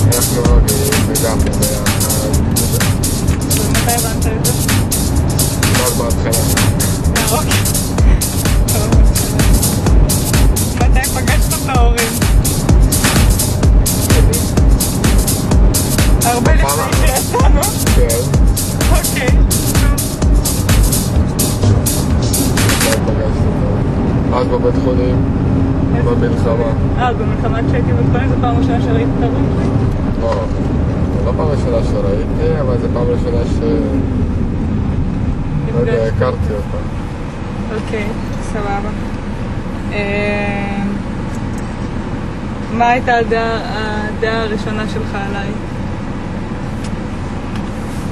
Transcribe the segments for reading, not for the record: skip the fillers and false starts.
אנחנו אוהבים וגם ביחד. ומתי הבנת את זה? מאוד בהתחלה. אוקיי. מתי פגשת את ההורים? הרבה לפני שיצאנו? כן. אוקיי. אז בבית חולים, במלחמה. במלחמה כשהייתי בבית חולים זו פעם ראשונה שראיתי את ההורים שלי? לא פעם ראשונה שראיתי, אבל זו פעם ראשונה לא יודע, הכרתי אותה. אוקיי, סבבה. מה הייתה הדעה הראשונה שלך עליי?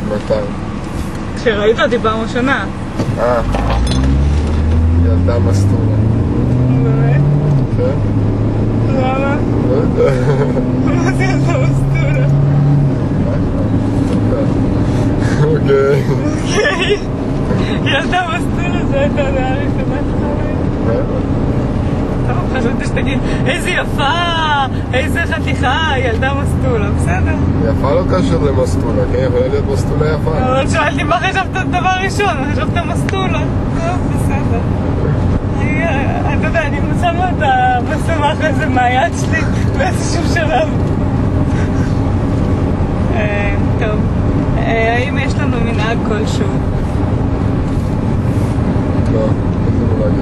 מתי? כשראית אותי פעם ראשונה. ילדה מסטולה. באמת? כן? למה? לא יודע. מה זה ילדה מסטולה? אוקיי. אוקיי. ילדה מסטולה, זו הייתה הדעה הראשונה שלך עליי? טוב, חשבתי שתגיד, איזה יפה, איזה חתיכה, ילדה מסטולה, בסדר. יפה לא קשור למסטולה, כן? יכולה להיות מסטולה יפה. אבל שאלתי מה חשבת דבר ראשון, חשבת מסטולה. טוב, בסדר. אתה יודע, אני שמה את המסמך הזה מהיד שלי באיזשהו שלב. טוב, האם יש לנו מנהג כלשהו? לא, איזה מנהג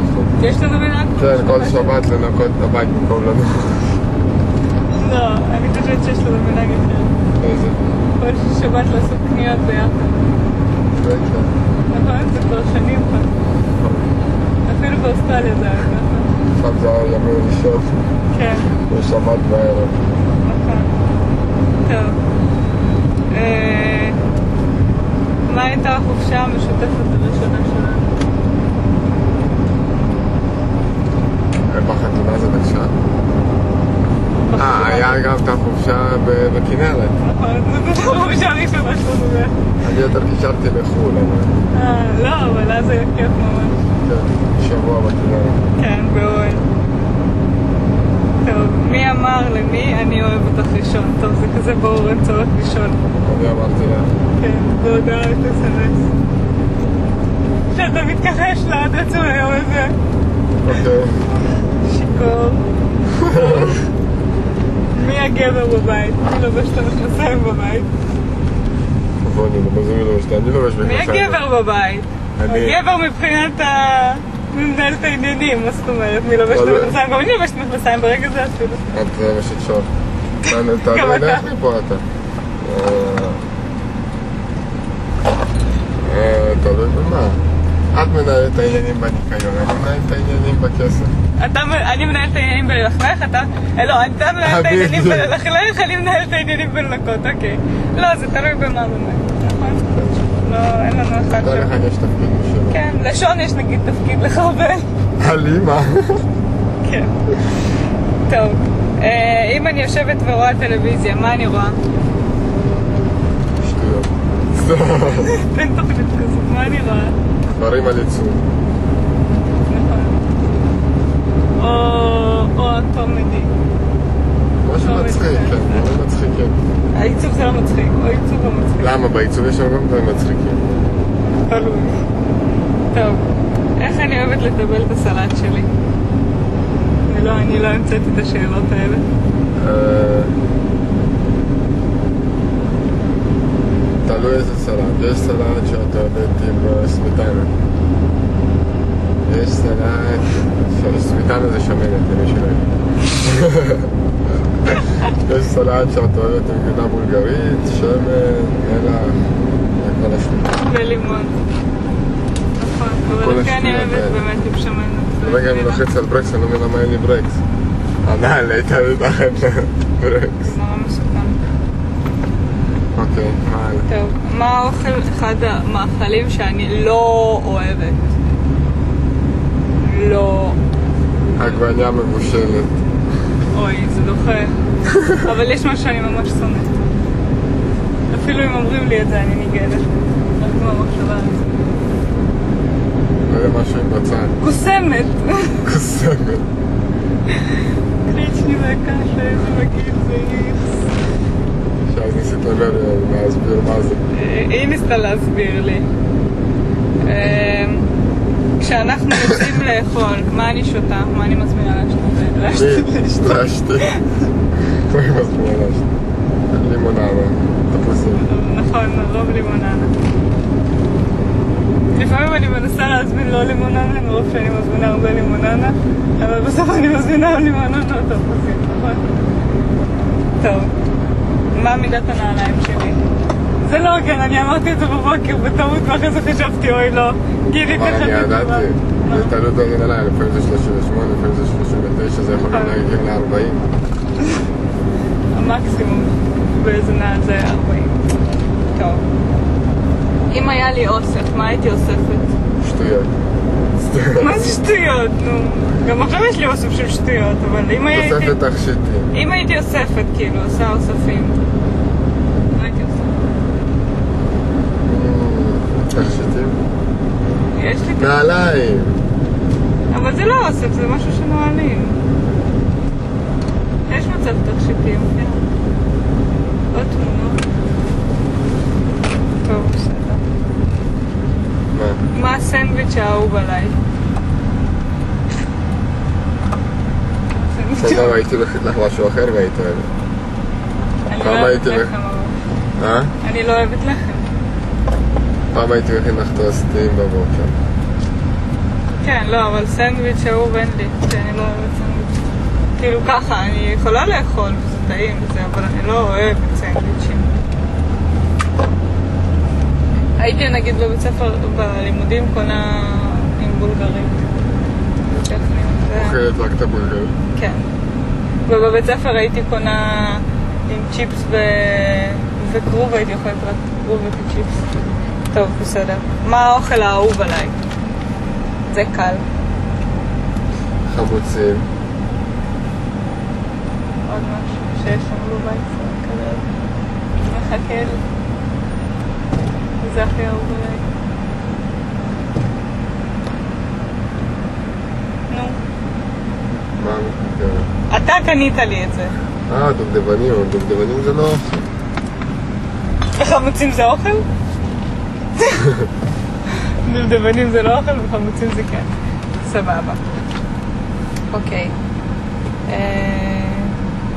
יש לך? יש לנו מנהג כלשהו? כן, כל שבת לנקות את הבית במקום לנו. לא, אני חושבת שיש לנו מנהג אחר. איזה? כל שבת לעשות קניות ביחד. נכון, זה כבר שנים פה. אפילו באוסטרליה זה היה ככה. עכשיו זה היה ימי ראשון. כן. ושבת בערב. נכון. טוב. מה הייתה החופשה המשותפת הראשונה שלנו? בחתונה זה נחשב? היה גם את החופשה בכנרת. נכון, זאת החופשה הראשונה שלנו ביחד. אני יותר קישרתי לחו"ל, אבל... לא, אבל אז היה כיף ממש. כן, שבוע בכנרת. כן, באוהל. טוב, מי אמר למי אני אוהב אותך ראשון? טוב, זה כזה ברור, אין צורך לשאול. אני אמרתי לה. כן, בהודעה את אס.אם.אס. שאתה מתכחש לה עד עצום היום הזה. אוקיי. שיקור. מי הגבר בבית? מי לובש את המכנסיים בבית? נכון, מה זה מי לובש? אני לובש מכנסיים. מי הגבר בבית? הגבר מבחינת מנהל את העניינים, מה זאת אומרת? מי לובש את המכנסיים? גם אני לובש את המכנסיים ברגע זה אפילו. את משת שור. תעלה לך מפה אתה. תלוי במה. את מנהלת את העניינים בניקיון, אני מנהל את העניינים בכסף. אני מנהל את העניינים בללכלך, אתה מנהל את העניינים בללכלך, אני מנהל את העניינים בלנקות, אוקיי. לא, זה תלוי במה באמת, נכון? לא, אין לנו אחד כל אחד יש תפקיד משלו. כן, לשון יש נגיד תפקיד לחרבן. על אימא. כן. טוב, אם אני יושבת ורואה טלוויזיה, מה אני רואה? שטויות. תן תוכנית כזאת, מה אני רואה? דברים על ייצור. נכון. או קומדי. משהו מצחיק, כן, דברים מצחיקים. העיצוב זה לא מצחיק, או עיצוב לא מצחיק. למה? בעיצוב יש שם גם דברים מצחיקים. תלוי. טוב, איך אני אוהבת לטבל את הסלט שלי? אני לא המצאתי את השאלות האלה. תלוי איזה סלט. יש סלט שאת אוהבת עם סמיטנה. יש סלט... סמיטנה זה שמנת, למי שלא. יש סלט שאת אוהבת עם גבינה בולגרית, שמן, מלח, וכל השטויות. ולימון. נכון, אבל לכן אני אוהבת באמת עם שמנת. רגע, אני לוחץ על ברקס, אני לא מבינה מה אין לי ברקס. הנעל הייתה מתחת לברקס. זה נורא מסוכן. אוקיי, מה הלאה? טוב, מה האוכל אחד המאכלים שאני לא אוהבת? לא. עגבניה מבושלת. אוי, זה דוחה. אבל יש משהו שאני ממש שונאת. אפילו אם אומרים לי את זה, אני ניגדת. רק כמו המחשבה על זה. לא יודע משהו עם בצד. קוסמת. קוסמת. ליצ'ני והקשה, איזה מגעיל זה איכס. שאז ניסית להסביר מה זה. היא ניסתה להסביר לי. כשאנחנו יוצאים לאכול, מה אני שותה? מה אני מזמינה להשתות? להשתות. מה היא מזמינה להשתות? לימוננה, תפוסים. נכון, רוב לימוננה. לפעמים אני מנסה להזמין לא לימוננה, מרוב שאני מזמינה הרבה לימוננה, אבל בסוף אני מזמינה לימוננה תפוסים, נכון? טוב, מה מידת הנעליים שלי? זה לא כן, אני אמרתי את זה בבוקר בטעות, ואחרי זה חשבתי, אוי לא, גילי ככה. אבל אני ידעתי, זה תלוי דרגן עליי, לפעמים זה 38, לפעמים זה 39, זה יכול גם להגיע ל-40. המקסימום באיזה נעל זה היה 40. טוב. אם היה לי אוסף, מה הייתי אוספת? שטויות. מה זה שטויות? נו, גם עכשיו יש לי אוסף של שטויות, אבל אם הייתי... אוספת תכשיטים. אם הייתי אוספת, כאילו, עושה אוספים. מה הייתי אוספת? תכשיטים? יש לי... נעליים. אבל זה לא אוסף, זה משהו שנועלים. יש מצב תכשיטים, כן. עוד תמונות. טוב, בסדר. מה הסנדוויץ' האהוב עליי? פעם הייתי הולכת לך משהו אחר והיית אוהבת. אני לא אוהבת לחם. אני לא אוהבת לחם. פעם הייתי הולכת לך טוסטים בבוקר. כן, לא, אבל סנדוויץ' אהוב אין לי, כי אני לא אוהבת סנדוויץ'. כאילו ככה, אני יכולה לאכול, וזה טעים וזה, אבל אני לא אוהבת סנדוויצ'ים. הייתי נגיד בבית ספר, בלימודים קונה עם בולגרית. אוכלת רק את הבולגרית? כן. ובבית ספר הייתי קונה עם צ'יפס וכרוב, הייתי אוכלת רק כרוב וצ'יפס. טוב, בסדר. מה האוכל האהוב עליי? זה קל. חמוצים. עוד משהו שיש שם בבית כזה. מחכה לי. זה הכי אהוב עליי. נו. מה מחכה? אתה קנית לי את זה. דובדבנים, דובדבנים זה לא אוכל. וחמוצים זה אוכל? דובדבנים זה לא אוכל וחמוצים זה כן. סבבה. אוקיי.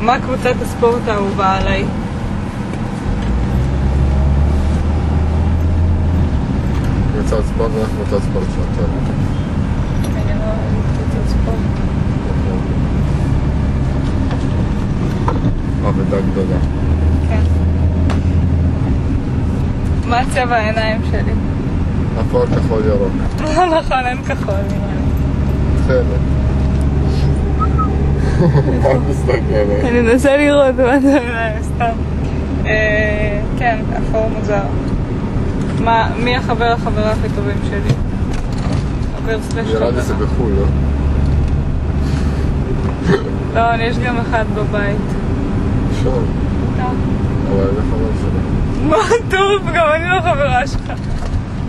מה קבוצת הספורט האהובה עליי? קבוצת ספורט וקבוצת ספורט שאתה. אני לא אוהבת קבוצת ספורט. עבודה גדולה. כן. מה צבע העיניים שלי? אפור, כחול, ירוק. נכון, אין כחול נראה לי. בסדר. מה את מסתכלת? אני מנסה לראות מה זה עיניים, סתם. כן, אפור מוזר. מי החבר הכי טובים שלי? חבר סלש חברה. נראה לי זה בחול, לא? לא, יש גם אחד בבית. שם. אבל אני חבר שלך. מה טוב, גם אני לא חברה שלך.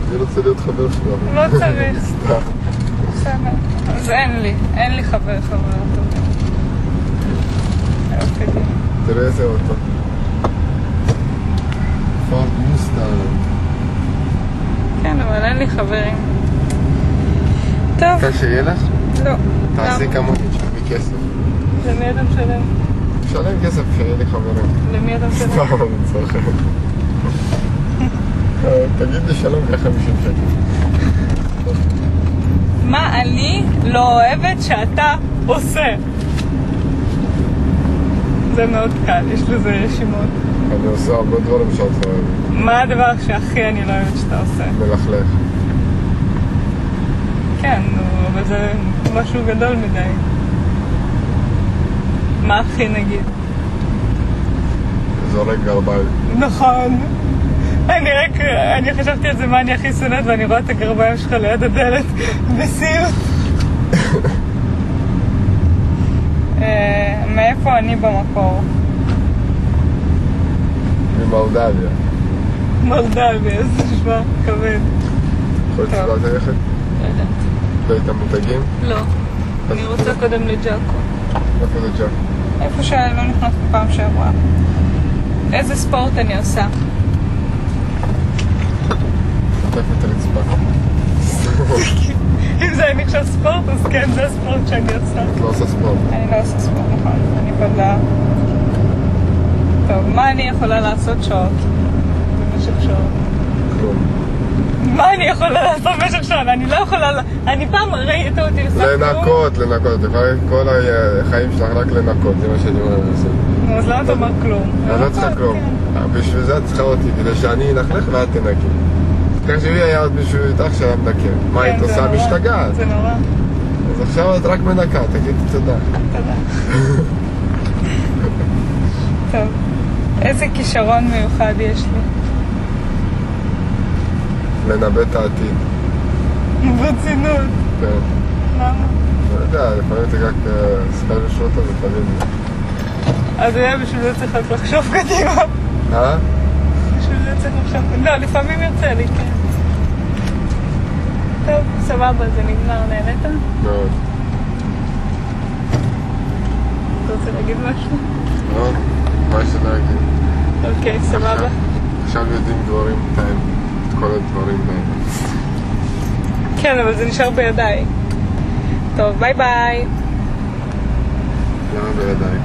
אני רוצה להיות חבר שלך. לא צריך. סתם. בסדר. אז אין לי חברה טובה. תראה איזה אוטו. פארד מוסטנג. כן, אבל אין לי חברים. טוב. רוצה שיהיה לך? לא. תעשי כמוני, תשלמי כסף. למי אתה משלם? תשלם כסף שיהיה לי חברים. למי אתה משלם? סתם, אני צוחק. תגיד לי שלום כ-50 שקל. מה אני לא אוהבת שאתה עושה? זה מאוד קל, יש לזה רשימות. אני עושה הרבה דברים שאת לא אוהבת. מה הדבר שהכי אני לא אוהבת שאתה עושה? מלכלך. כן, אבל זה משהו גדול מדי. מה הכי נגיד? זורק גרביים. נכון. אני חשבתי על זה מה אני הכי שונאת ואני רואה את הגרביים שלך ליד הדלת בסיוט. מאיפה אני במקור? ממולדביה. מולדביה, זה נשמע כבד. יכולת לדעת ללכת? לא יודעת. בית המותגים? לא. אני רוצה קודם לג'אקו. איפה זה ג'ה? איפה שלא נכנס בפעם שעברה. איזה ספורט אני עושה? חוטף את הרצפה. אם זה אני עכשיו ספורט, אז כן, זה הספורט שאני עושה. את לא עושה ספורט. אני לא עושה ספורט, נכון. אני בדלה. טוב, מה אני יכולה לעשות שעות? במשך שעות. כלום. מה אני יכולה לעשות במשך שעות? אני לא יכולה... אני פעם ראיתי אותי לעשות כלום. לנקות. את יכולה כל החיים שלך רק לנקות, זה מה שאני אומר לעשות. נו, אז למה אתה אומר כלום? אני לא צריכה כלום. בשביל זה את צריכה אותי, כדי שאני אלכלך ואת תנקי. תחשבי, היה עוד מישהו איתך שהיה מנקה. מה היית עושה? משתגעת. זה נורא. אז עכשיו את רק מנקה, תגידי תודה. תודה. טוב, איזה כישרון מיוחד יש לי? לנבא את העתיד. ברצינות. כן. למה? לא יודע, לפעמים זה רק ספר ושוטה ופעמים. אז היה בשביל זה צריך רק לחשוב קדימה. בשביל זה צריך לחשוב קדימה. לא, לפעמים יוצא לי, כן. טוב, סבבה, זה נגמר, נהנית? מאוד. אתה רוצה להגיד משהו? לא, מה יש להגיד? אוקיי, סבבה. עכשיו יודעים דברים בינתיים, את כל הדברים בהם. כן, אבל זה נשאר בידיי. טוב, ביי ביי. למה בידיי?